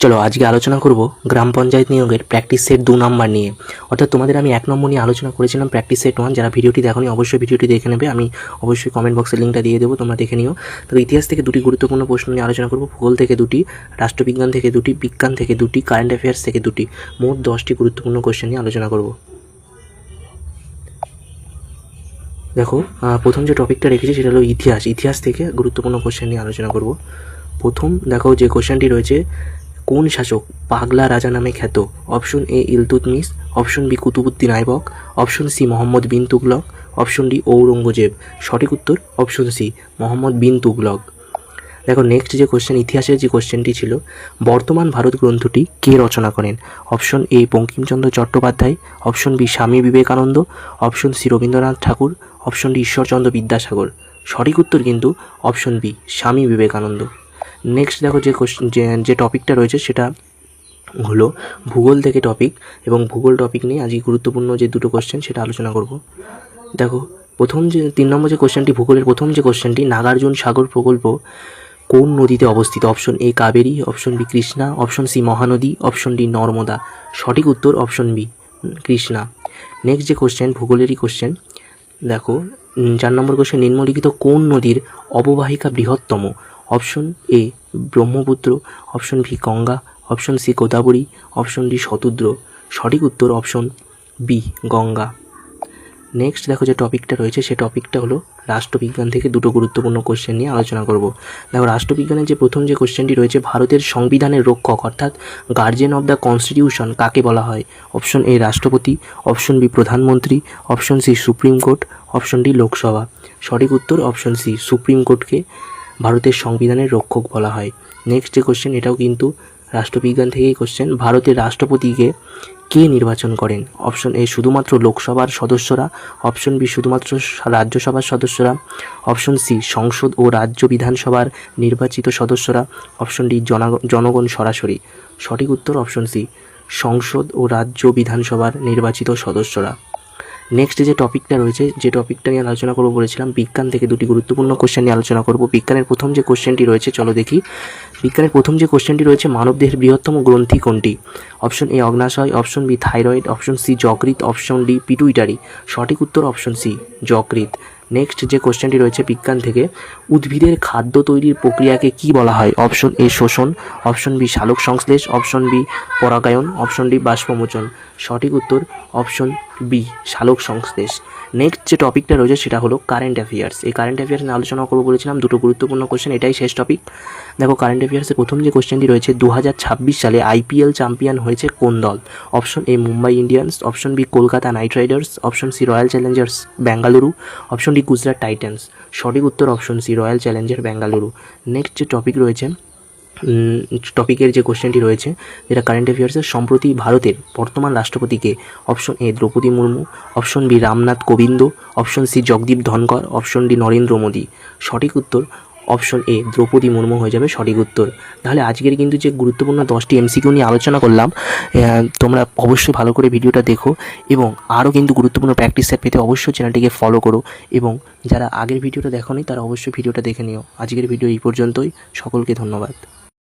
চলো আজকে আলোচনা করব গ্রাম পঞ্চায়েত নিয়োগের প্র্যাকটিস সেট 2 নাম্বার নিয়ে। অর্থাৎ তোমাদের আমি 1 নম্বর নিয়ে আলোচনা করেছিলাম প্র্যাকটিস সেট 1। যারা ভিডিওটি দেখোনি অবশ্যই ভিডিওটি দেখে নেবে, আমি অবশ্যই কমেন্ট বক্সে লিঙ্কটা দিয়ে দেবো, তোমরা দেখে নিও। তো ইতিহাস থেকে 2টি গুরুত্বপূর্ণ প্রশ্ন নিয়ে আলোচনা করব, ভূগোল থেকে 2টি, রাষ্ট্রবিজ্ঞান থেকে 2টি, বিজ্ঞান থেকে 2টি, কারেন্ট অ্যাফেয়ার্স থেকে 2টি, মোট 10টি গুরুত্বপূর্ণ কোশ্চেন নিয়ে আলোচনা করব। দেখো প্রথম যে টপিকটা রেখেছি সেটা হলো ইতিহাস। ইতিহাস থেকে গুরুত্বপূর্ণ কোশ্চেন নিয়ে আলোচনা করব। প্রথম দেখো যে কোশ্চেনটি রয়েছে, কোন শাসক পাগলা রাজা নামে খ্যাত? Option A Iltutmish, option B Qutbuddin Aibak, option C Muhammad bin Tughlaq, option D Aurangzeb. সঠিক উত্তর অপশন সি মোহাম্মদ বিন তুগলক। দেখো নেক্সট যে কোশ্চেন, ইতিহাসের যে কোশ্চেনটি ছিল, বর্তমান ভারত গ্রন্থটি কে রচনা করেন? Option A Bankimchandra Chattopadhyay, option B Swami Vivekananda, option C Rabindranath Tagore, option D Ishwarchandra Vidyasagar. সঠিক উত্তর কিন্তু option B Swami Vivekananda. Next দেখো যে যে টপিকটা রয়েছে সেটা হলো ভূগোল থেকে টপিক, এবং ভূগোল টপিক নিয়ে আজকে গুরুত্বপূর্ণ যে 2টো কোশ্চেন সেটা আলোচনা করব। দেখো প্রথম যে 3 নম্বর যে কোশ্চেনটি, ভূগোলের প্রথম যে কোশ্চেনটি, নাগার্জুন সাগর প্রকল্প কোন নদীতে অবস্থিত? Option A Kaveri, option B Krishna, option C Mahanadi, option D Narmada. সঠিক উত্তর অপশন বি কৃষ্ণা। নেক্সট যে কোশ্চেন, ভূগোলেরই কোশ্চেন, দেখো 4 নম্বর কোশ্চেন, নিম্নলিখিত কোন নদীর অববাহিকা বৃহত্তম? Option A Brahmaputra, option B Ganga, option C Godavari, option D Shatadru. সঠিক উত্তর অপশন বি গঙ্গা। নেক্সট দেখো যে টপিকটা রয়েছে সে টপিকটা হলো রাষ্ট্রবিজ্ঞান থেকে 2টো গুরুত্বপূর্ণ কোশ্চেন নিয়ে আলোচনা করব। দেখো রাষ্ট্রবিজ্ঞানের যে প্রথম যে কোশ্চেনটি রয়েছে, ভারতের সংবিধানের রক্ষক অর্থাৎ গার্জিয়ান অফ দ্য কনস্টিটিউশন কাকে বলা হয়? অপশন এ রাষ্ট্রপতি, অপশন বি প্রধানমন্ত্রী, option C supreme court, option D Lok Sabha. সঠিক উত্তর অপশন সি সুপ্রিম কোর্টকে ভারতের সংবিধানের রক্ষক বলা হয়। নেক্সট যে কোশ্চেন, এটাও কিন্তু রাষ্ট্রবিজ্ঞান থেকেই কোশ্চেন, ভারতের রাষ্ট্রপতিকে কে নির্বাচন করেন? অপশন এ শুধুমাত্র লোকসভার সদস্যরা, অপশন বি শুধুমাত্র রাজ্যসভার সদস্যরা, অপশন সি সংসদ ও রাজ্য বিধানসভার নির্বাচিত সদস্যরা, অপশন ডি জনগণ সরাসরি। সঠিক উত্তর অপশন সি সংসদ ও রাজ্য বিধানসভার নির্বাচিত সদস্যরা। নেক্সট যে টপিকটা রয়েছে, যে টপিকটা নিয়ে আলোচনা করবো বলেছিলাম, বিজ্ঞান থেকে 2টি গুরুত্বপূর্ণ কোশ্চেন নিয়ে আলোচনা করব। বিজ্ঞানের প্রথম যে কোশ্চেনটি রয়েছে চলো দেখি। বিজ্ঞানের প্রথম যে কোশ্চেনটি রয়েছে, মানবদেহের বৃহত্তম গ্রন্থি কোনটি? অপশন এ অগ্নাশয়, option B thyroid, option C যকৃৎ, অপশন ডি পিটুইটারি। সঠিক উত্তর অপশন সি যকৃৎ। নেক্সট যে কোশ্চেনটি রয়েছে বিজ্ঞান থেকে, উদ্ভিদের খাদ্য তৈরির প্রক্রিয়াকে কি বলা হয়? অপশন এ শোষণ, অপশন বি সালোক সংশ্লেষ, অপশন বি পরাগায়ন, অপশন ডি বাষ্পমোচন। সঠিক উত্তর অপশন বি সালোক সংশ্লেষ। নেক্সট যে টপিকটা রয়েছে সেটা হলো কারেন্ট অ্যাফেয়ার্স। এই কারেন্ট অ্যাফেয়ার্স নিয়ে আলোচনা করবো বলেছিলাম, 2টো গুরুত্বপূর্ণ কোশ্চেন, এটাই শেষ টপিক। দেখো কারেন্ট অ্যাফেয়ার্সের প্রথম যে কোশ্চেনটি রয়েছে, 2026 সালে আইপিএল চ্যাম্পিয়ন হয়েছে কোন দল? Option A Mumbai Indians, option B Kolkata Knight Riders, option C Royal Challengers Bengaluru, option D Gujarat Titans. সঠিক উত্তর option C Royal Challenger Bengaluru. Next যে টপিক রয়েছে, টপিকের যে কোশ্চেনটি রয়েছে যেটা কারেন্ট অ্যাফেয়ার্সের, সম্প্রতি ভারতের বর্তমান রাষ্ট্রপতিকে? Option A Droupadi Murmu, option B Ramnath Kovind, option C Jagdeep Dhankhar, option D Narendra Modi. সঠিক উত্তর অপশন এ দ্রৌপদী মুর্মু হয়ে যাবে সঠিক উত্তর। তাহলে আজকের কিন্তু যে গুরুত্বপূর্ণ 10টি এমসিকিউ নিয়ে আলোচনা করলাম, তোমরা অবশ্যই ভালো করে ভিডিওটা দেখো, এবং আরও কিন্তু গুরুত্বপূর্ণ প্র্যাকটিস সেট পেতে অবশ্যই চ্যানেলটিকে ফলো করো, এবং যারা আগের ভিডিওটা দেখোনি তারা অবশ্যই ভিডিওটা দেখে নিও। আজকের ভিডিও এই পর্যন্তই, সকলকে ধন্যবাদ।